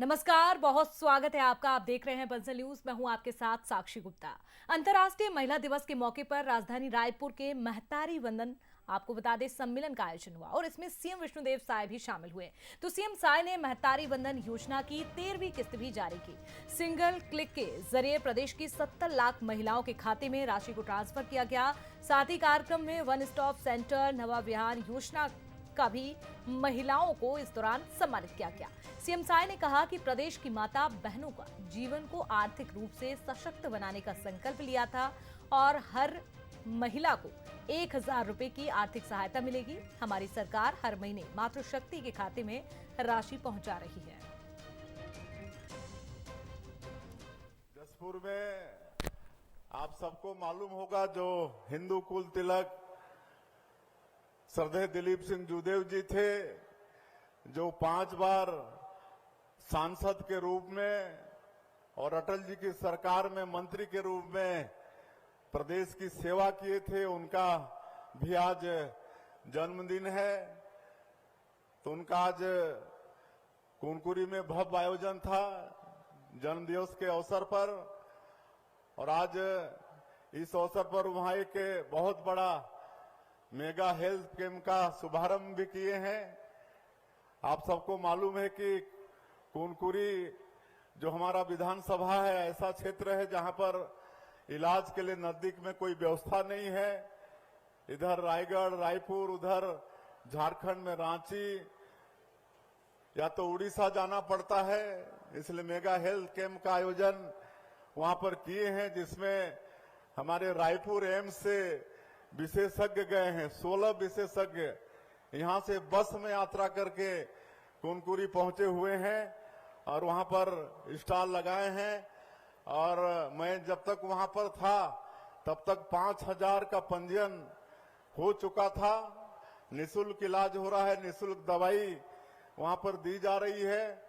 नमस्कार, बहुत स्वागत है आपका। आप देख रहे हैं बंसल न्यूज। मैं हूं आपके साथ साक्षी गुप्ता। अंतर्राष्ट्रीय महिला दिवस के मौके पर राजधानी रायपुर के महतारी वंदन आपको बता दें सम्मेलन का आयोजन हुआ और इसमें सीएम विष्णुदेव साय भी शामिल हुए। तो सीएम साय ने महतारी वंदन योजना की 13वीं किस्त भी जारी की। सिंगल क्लिक के जरिए प्रदेश की 70 लाख महिलाओं के खाते में राशि को ट्रांसफर किया गया। साथ ही कार्यक्रम में वन स्टॉप सेंटर नवा विहार योजना का भी महिलाओं को इस दौरान सम्मानित किया गया। सीएम साय ने कहा कि प्रदेश की माता बहनों का जीवन को आर्थिक रूप से सशक्त बनाने का संकल्प लिया था और हर महिला को 1000 रुपए की आर्थिक सहायता मिलेगी। हमारी सरकार हर महीने मातृशक्ति के खाते में राशि पहुंचा रही है। जसपुर में आप सबको मालूम होगा, जो हिंदू कुल तिलक श्रद्धेय दिलीप सिंह जूदेव जी थे, जो 5 बार सांसद के रूप में और अटल जी की सरकार में मंत्री के रूप में प्रदेश की सेवा किए थे, उनका भी आज जन्मदिन है। तो उनका आज कुनकुरी में भव्य आयोजन था जन्मदिवस के अवसर पर, और आज इस अवसर पर वहां एक बहुत बड़ा मेगा हेल्थ कैंप का शुभारंभ भी किए हैं। आप सबको मालूम है कि कुनकुरी जो हमारा विधानसभा है, ऐसा क्षेत्र है जहां पर इलाज के लिए नजदीक में कोई व्यवस्था नहीं है। इधर रायगढ़, रायपुर, उधर झारखंड में रांची या तो उड़ीसा जाना पड़ता है, इसलिए मेगा हेल्थ कैंप का आयोजन वहां पर किए हैं, जिसमें हमारे रायपुर एम्स से विशेषज्ञ गए हैं। 16 विशेषज्ञ यहां से बस में यात्रा करके कुनकुरी पहुंचे हुए हैं और वहां पर स्टॉल लगाए हैं। और मैं जब तक वहां पर था तब तक 5000 का पंजीयन हो चुका था। निःशुल्क इलाज हो रहा है, निःशुल्क दवाई वहां पर दी जा रही है,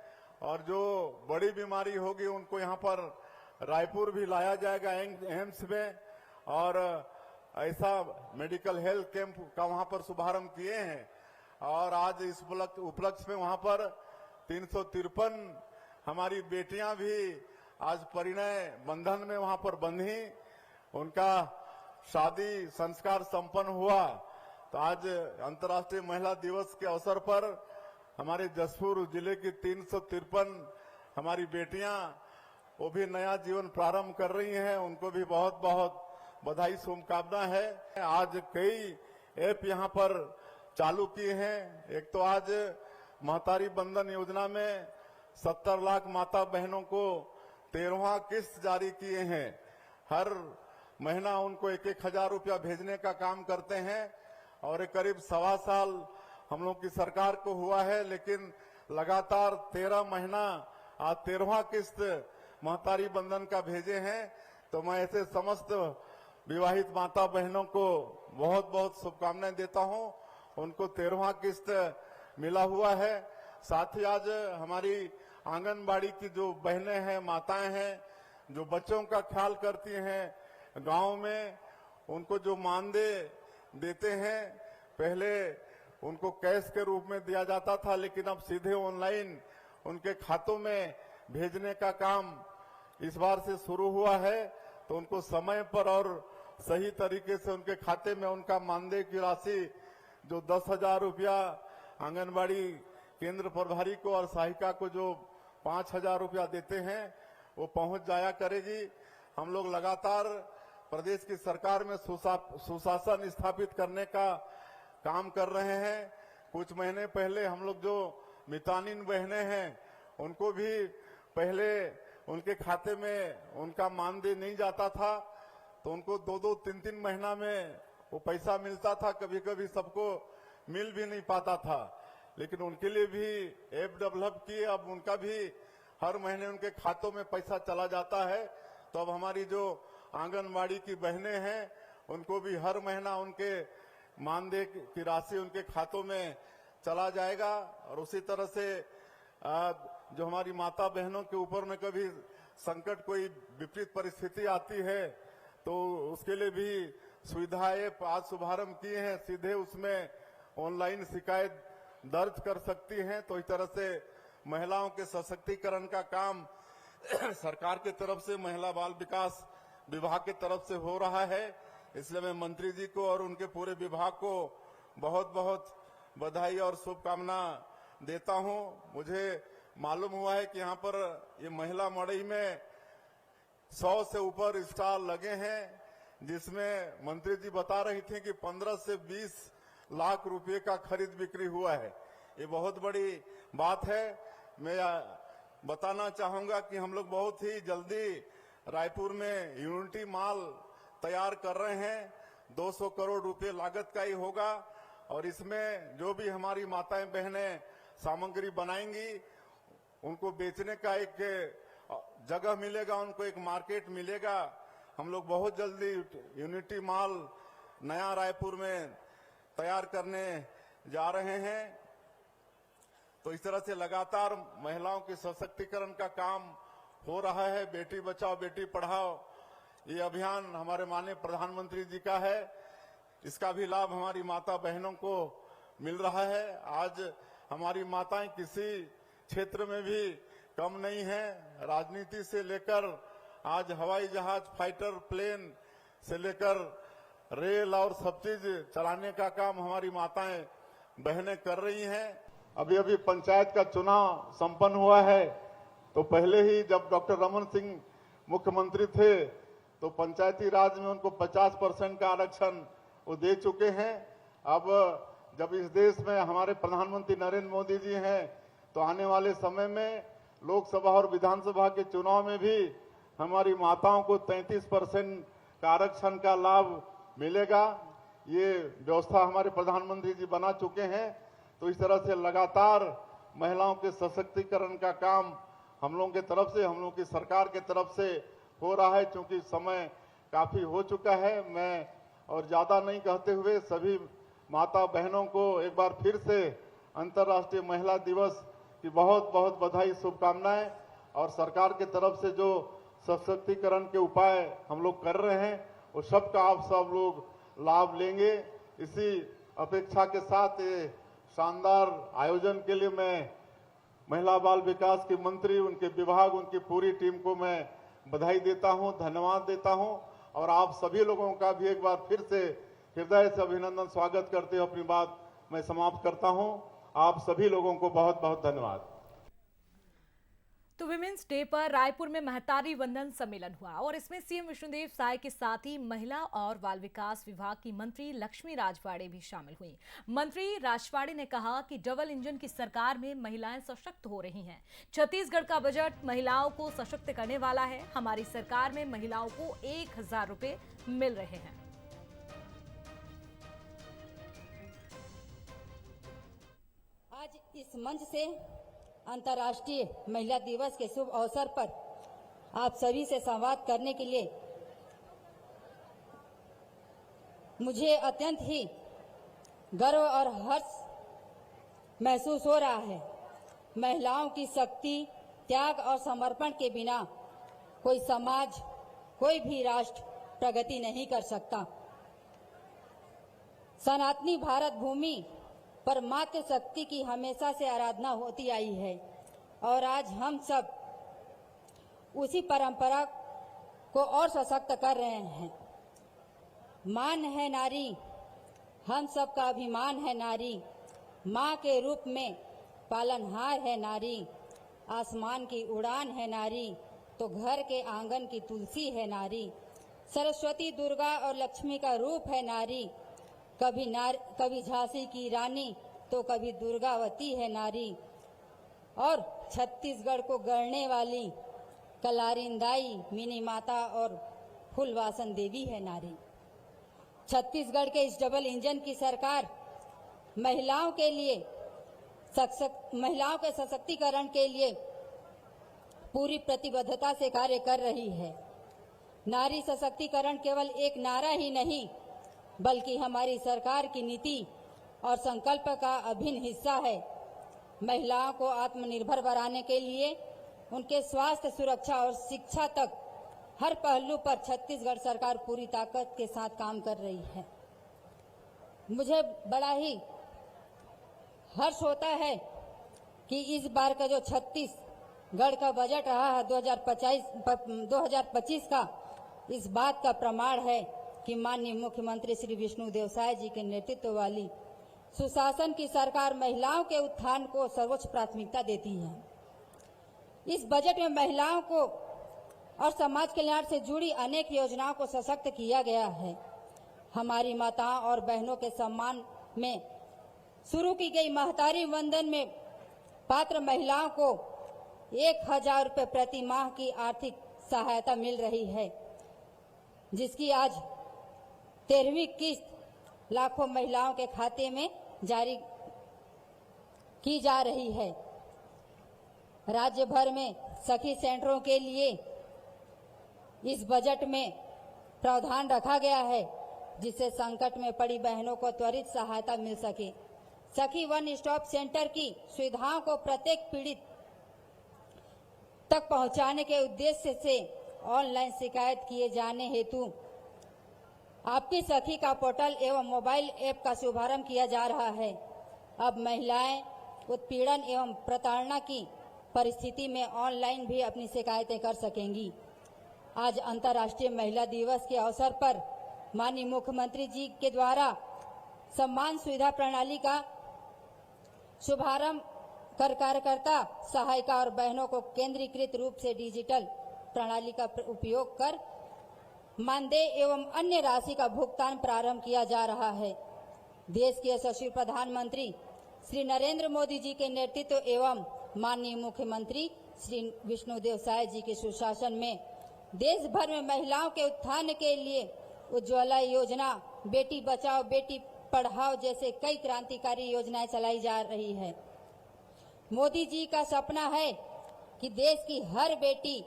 और जो बड़ी बीमारी होगी उनको यहां पर रायपुर भी लाया जाएगा एम्स में। और ऐसा मेडिकल हेल्थ कैंप का वहां पर शुभारंभ किए हैं। और आज इस उपलक्ष्य में वहां पर 353 हमारी बेटियां भी आज परिणय बंधन में वहां पर बंधी, उनका शादी संस्कार संपन्न हुआ। तो आज अंतर्राष्ट्रीय महिला दिवस के अवसर पर हमारे जसपुर जिले की 353 हमारी बेटियां वो भी नया जीवन प्रारंभ कर रही हैं। उनको भी बहुत बहुत बधाई, शुभकामना है। आज कई ऐप यहां पर चालू किए हैं। एक तो आज महतारी बंधन योजना में 70 लाख माता बहनों को 13वां किस्त जारी किए हैं। हर महीना उनको 1,000 रुपया भेजने का काम करते हैं, और करीब 1.25 साल हम लोग की सरकार को हुआ है, लेकिन लगातार 13 महीना आज 13वां किस्त महतारी बंधन का भेजे हैं। तो मैं ऐसे समस्त विवाहित माता बहनों को बहुत बहुत शुभकामनाएं देता हूं। उनको 13वां किस्त मिला हुआ है। साथ ही आज हमारी आंगनबाड़ी की जो बहनें हैं, माताएं हैं, जो बच्चों का ख्याल करती हैं गांव में, उनको जो मानदेय देते हैं, पहले उनको कैश के रूप में दिया जाता था, लेकिन अब सीधे ऑनलाइन उनके खातों में भेजने का काम इस बार से शुरू हुआ है। तो उनको समय पर और सही तरीके से उनके खाते में उनका मानदेय की राशि जो 10,000 रुपया आंगनबाड़ी केंद्र प्रभारी को और सहायिका को जो 5,000 रुपया देते हैं, वो पहुंच जाया करेगी। हम लोग लगातार प्रदेश की सरकार में सुशासन स्थापित करने का काम कर रहे हैं। कुछ महीने पहले हम लोग जो मितानिन बहनें हैं, उनको भी पहले उनके खाते में उनका मानदेय नहीं जाता था, तो उनको 2-2, 3-3 महीना में वो पैसा मिलता था। कभी कभी सबको मिल भी नहीं पाता था, लेकिन उनके लिए भी ऐप डेवलप किए। अब उनका भी हर महीने उनके खातों में पैसा चला जाता है। तो अब हमारी जो आंगनबाड़ी की बहनें हैं, उनको भी हर महीना उनके मानदेय की राशि उनके खातों में चला जाएगा। और उसी तरह से जो हमारी माता बहनों के ऊपर में कभी संकट, कोई विपरीत परिस्थिति आती है, तो उसके लिए भी सुविधाएं आज शुभारंभ किए हैं। सीधे उसमें ऑनलाइन शिकायत दर्ज कर सकती हैं। तो इस तरह से महिलाओं के सशक्तिकरण का काम सरकार की तरफ से महिला बाल विकास विभाग की तरफ से हो रहा है। इसलिए मैं मंत्री जी को और उनके पूरे विभाग को बहुत बहुत बधाई और शुभकामना देता हूं। मुझे मालूम हुआ है कि यहाँ पर ये महिला मड़ई में 100 से ऊपर स्टॉल लगे हैं, जिसमें मंत्री जी बता रही थी कि 15 से 20 लाख रुपए का खरीद बिक्री हुआ है। ये बहुत बड़ी बात है। मैं बताना चाहूंगा कि हम लोग बहुत ही जल्दी रायपुर में यूनिटी मॉल तैयार कर रहे हैं। 200 करोड़ रुपए लागत का ही होगा और इसमें जो भी हमारी माताएं बहनें सामग्री बनाएंगी उनको बेचने का एक जगह मिलेगा, उनको एक मार्केट मिलेगा। हम लोग बहुत जल्दी यूनिटी मॉल नया रायपुर में तैयार करने जा रहे हैं। तो इस तरह से लगातार महिलाओं के सशक्तिकरण का काम हो रहा है। बेटी बचाओ बेटी पढ़ाओ ये अभियान हमारे माननीय प्रधानमंत्री जी का है। इसका भी लाभ हमारी माता बहनों को मिल रहा है। आज हमारी माताएं किसी क्षेत्र में भी कम नहीं है। राजनीति से लेकर आज हवाई जहाज, फाइटर प्लेन से लेकर रेल और सब चीज चलाने का काम हमारी माताएं बहनें कर रही हैं। अभी अभी पंचायत का चुनाव संपन्न हुआ है, तो पहले ही जब डॉक्टर रमन सिंह मुख्यमंत्री थे तो पंचायती राज में उनको 50% का आरक्षण वो दे चुके हैं। अब जब इस देश में हमारे प्रधानमंत्री नरेंद्र मोदी जी हैं तो आने वाले समय में लोकसभा और विधानसभा के चुनाव में भी हमारी माताओं को 33% का आरक्षण का लाभ मिलेगा। ये व्यवस्था हमारे प्रधानमंत्री जी बना चुके हैं। तो इस तरह से लगातार महिलाओं के सशक्तिकरण का काम हम लोगों की तरफ से, हम लोगों की सरकार की तरफ से हो रहा है। क्योंकि समय काफी हो चुका है, मैं और ज्यादा नहीं कहते हुए सभी माता बहनों को एक बार फिर से अंतर्राष्ट्रीय महिला दिवस की बहुत बहुत बधाई, शुभकामनाएं। और सरकार की तरफ से जो सशक्तिकरण के उपाय हम लोग कर रहे हैं वो सबका आप सब लोग लाभ लेंगे। इसी अपेक्षा के साथ ये शानदार आयोजन के लिए मैं महिला बाल विकास की मंत्री, उनके विभाग, उनकी पूरी टीम को मैं बधाई देता हूं, धन्यवाद देता हूं। और आप सभी लोगों का भी एक बार फिर से हृदय से अभिनंदन, स्वागत करते हुए अपनी बात मैं समाप्त करता हूं। आप सभी लोगों को बहुत बहुत धन्यवाद। तो विमेंस डे पर रायपुर में महतारी वंदन सम्मेलन हुआ और इसमें सीएम विष्णुदेव साय के साथ ही महिला और बाल विकास विभाग की मंत्री लक्ष्मी राजवाड़े भी शामिल हुई। मंत्री राजवाड़े ने कहा कि डबल इंजन की सरकार में महिलाएं सशक्त हो रही हैं। छत्तीसगढ़ का बजट महिलाओं को सशक्त करने वाला है। हमारी सरकार में महिलाओं को 1000 रुपए मिल रहे हैं। आज इस मंच से अंतर्राष्ट्रीय महिला दिवस के शुभ अवसर पर आप सभी से संवाद करने के लिए मुझे अत्यंत ही गर्व और हर्ष महसूस हो रहा है। महिलाओं की शक्ति, त्याग और समर्पण के बिना कोई समाज, कोई भी राष्ट्र प्रगति नहीं कर सकता। सनातनी भारत भूमि पर मां के शक्ति की हमेशा से आराधना होती आई है और आज हम सब उसी परंपरा को और सशक्त कर रहे हैं। मान है नारी, हम सब का अभिमान है नारी। मां के रूप में पालनहार है नारी। आसमान की उड़ान है नारी, तो घर के आंगन की तुलसी है नारी। सरस्वती, दुर्गा और लक्ष्मी का रूप है नारी। कभी झांसी की रानी तो कभी दुर्गावती है नारी। और छत्तीसगढ़ को गढ़ने वाली कलारिंदाई, मिनी माता और फुलवासन देवी है नारी। छत्तीसगढ़ के इस डबल इंजन की सरकार महिलाओं के सशक्तिकरण के लिए पूरी प्रतिबद्धता से कार्य कर रही है। नारी सशक्तिकरण केवल एक नारा ही नहीं बल्कि हमारी सरकार की नीति और संकल्प का अभिन्न हिस्सा है। महिलाओं को आत्मनिर्भर बनाने के लिए उनके स्वास्थ्य, सुरक्षा और शिक्षा तक हर पहलू पर छत्तीसगढ़ सरकार पूरी ताकत के साथ काम कर रही है। मुझे बड़ा ही हर्ष होता है कि इस बार का जो छत्तीसगढ़ का बजट रहा है 2025 का, इस बात का प्रमाण है कि माननीय मुख्यमंत्री श्री विष्णुदेव साय जी के नेतृत्व वाली सुशासन की सरकार महिलाओं के उत्थान को सर्वोच्च प्राथमिकता देती है। इस बजट में महिलाओं को और समाज कल्याण से जुड़ी अनेक योजनाओं को सशक्त किया गया है। हमारी माताओं और बहनों के सम्मान में शुरू की गई महतारी वंदन में पात्र महिलाओं को 1000 रुपये प्रति माह की आर्थिक सहायता मिल रही है, जिसकी आज 13वीं किस्त लाखों महिलाओं के खाते में जारी की जा रही है। राज्य भर में सखी सेंटरों के लिए इस बजट में प्रावधान रखा गया है, जिससे संकट में पड़ी बहनों को त्वरित सहायता मिल सके। सखी वन स्टॉप सेंटर की सुविधाओं को प्रत्येक पीड़ित तक पहुंचाने के उद्देश्य से ऑनलाइन शिकायत किए जाने हेतु आपकी सखी का पोर्टल एवं मोबाइल ऐप का शुभारंभ किया जा रहा है। अब महिलाएं उत्पीड़न एवं प्रताड़ना की परिस्थिति में ऑनलाइन भी अपनी शिकायतें कर सकेंगी। आज अंतर्राष्ट्रीय महिला दिवस के अवसर पर माननीय मुख्यमंत्री जी के द्वारा सम्मान सुविधा प्रणाली का शुभारंभ कर कार्यकर्ता, सहायिका और बहनों को केंद्रीकृत रूप से डिजिटल प्रणाली का उपयोग कर मानदेय एवं अन्य राशि का भुगतान प्रारंभ किया जा रहा है। देश के यशस्वी प्रधानमंत्री श्री नरेंद्र मोदी जी के नेतृत्व एवं माननीय मुख्यमंत्री श्री विष्णुदेव साय जी के सुशासन में देश भर में महिलाओं के उत्थान के लिए उज्ज्वला योजना, बेटी बचाओ बेटी पढ़ाओ जैसे कई क्रांतिकारी योजनाएं चलाई जा रही है। मोदी जी का सपना है कि देश की हर बेटी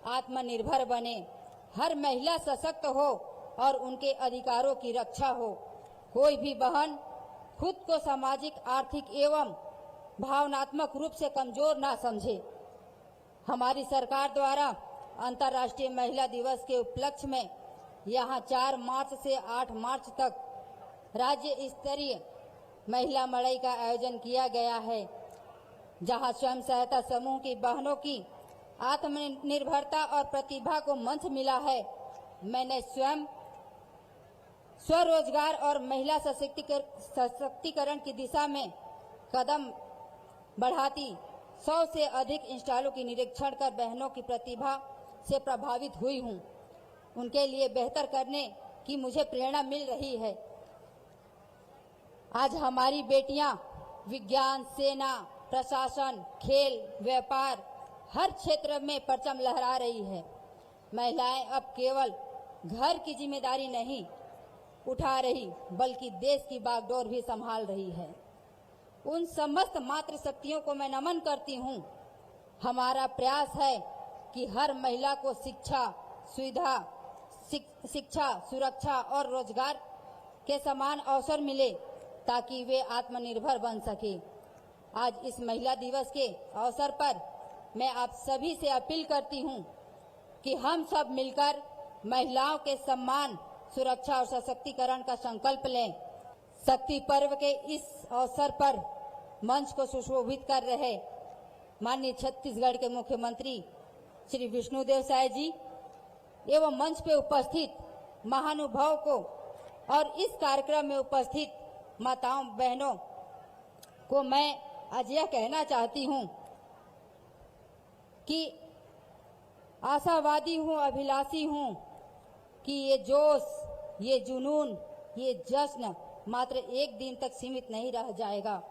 आत्मनिर्भर बने, हर महिला सशक्त हो और उनके अधिकारों की रक्षा हो। कोई भी बहन खुद को सामाजिक, आर्थिक एवं भावनात्मक रूप से कमजोर ना समझे। हमारी सरकार द्वारा अंतर्राष्ट्रीय महिला दिवस के उपलक्ष्य में यहां 4 मार्च से 8 मार्च तक राज्य स्तरीय महिला मड़ई का आयोजन किया गया है, जहां स्वयं सहायता समूह की बहनों की आत्मनिर्भरता और प्रतिभा को मंच मिला है। मैंने स्वयं स्वरोजगार और महिला सशक्तिकरण की दिशा में कदम बढ़ाती 100 से अधिक इंस्टॉलों की निरीक्षण कर बहनों की प्रतिभा से प्रभावित हुई हूं। उनके लिए बेहतर करने की मुझे प्रेरणा मिल रही है। आज हमारी बेटियां विज्ञान, सेना, प्रशासन, खेल, व्यापार हर क्षेत्र में परचम लहरा रही है। महिलाएं अब केवल घर की जिम्मेदारी नहीं उठा रही, बल्कि देश की बागडोर भी संभाल रही है। उन समस्त मातृशक्तियों को मैं नमन करती हूं। हमारा प्रयास है कि हर महिला को शिक्षा, सुरक्षा और रोजगार के समान अवसर मिले, ताकि वे आत्मनिर्भर बन सके। आज इस महिला दिवस के अवसर पर मैं आप सभी से अपील करती हूं कि हम सब मिलकर महिलाओं के सम्मान, सुरक्षा और सशक्तिकरण का संकल्प लें। शक्ति पर्व के इस अवसर पर मंच को सुशोभित कर रहे माननीय छत्तीसगढ़ के मुख्यमंत्री श्री विष्णुदेव साय जी एवं मंच पे उपस्थित महानुभाव को और इस कार्यक्रम में उपस्थित माताओं बहनों को मैं आज यह कहना चाहती हूं कि आशावादी हूं, अभिलाषी हूं कि ये जोश, ये जुनून, ये जश्न मात्र एक दिन तक सीमित नहीं रह जाएगा।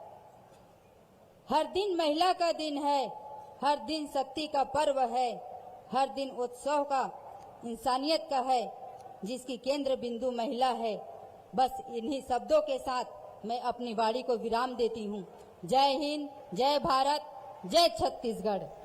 हर दिन महिला का दिन है, हर दिन शक्ति का पर्व है, हर दिन उत्सव का, इंसानियत का है, जिसकी केंद्र बिंदु महिला है। बस इन्हीं शब्दों के साथ मैं अपनी वाणी को विराम देती हूँ। जय हिंद, जय भारत, जय छत्तीसगढ़।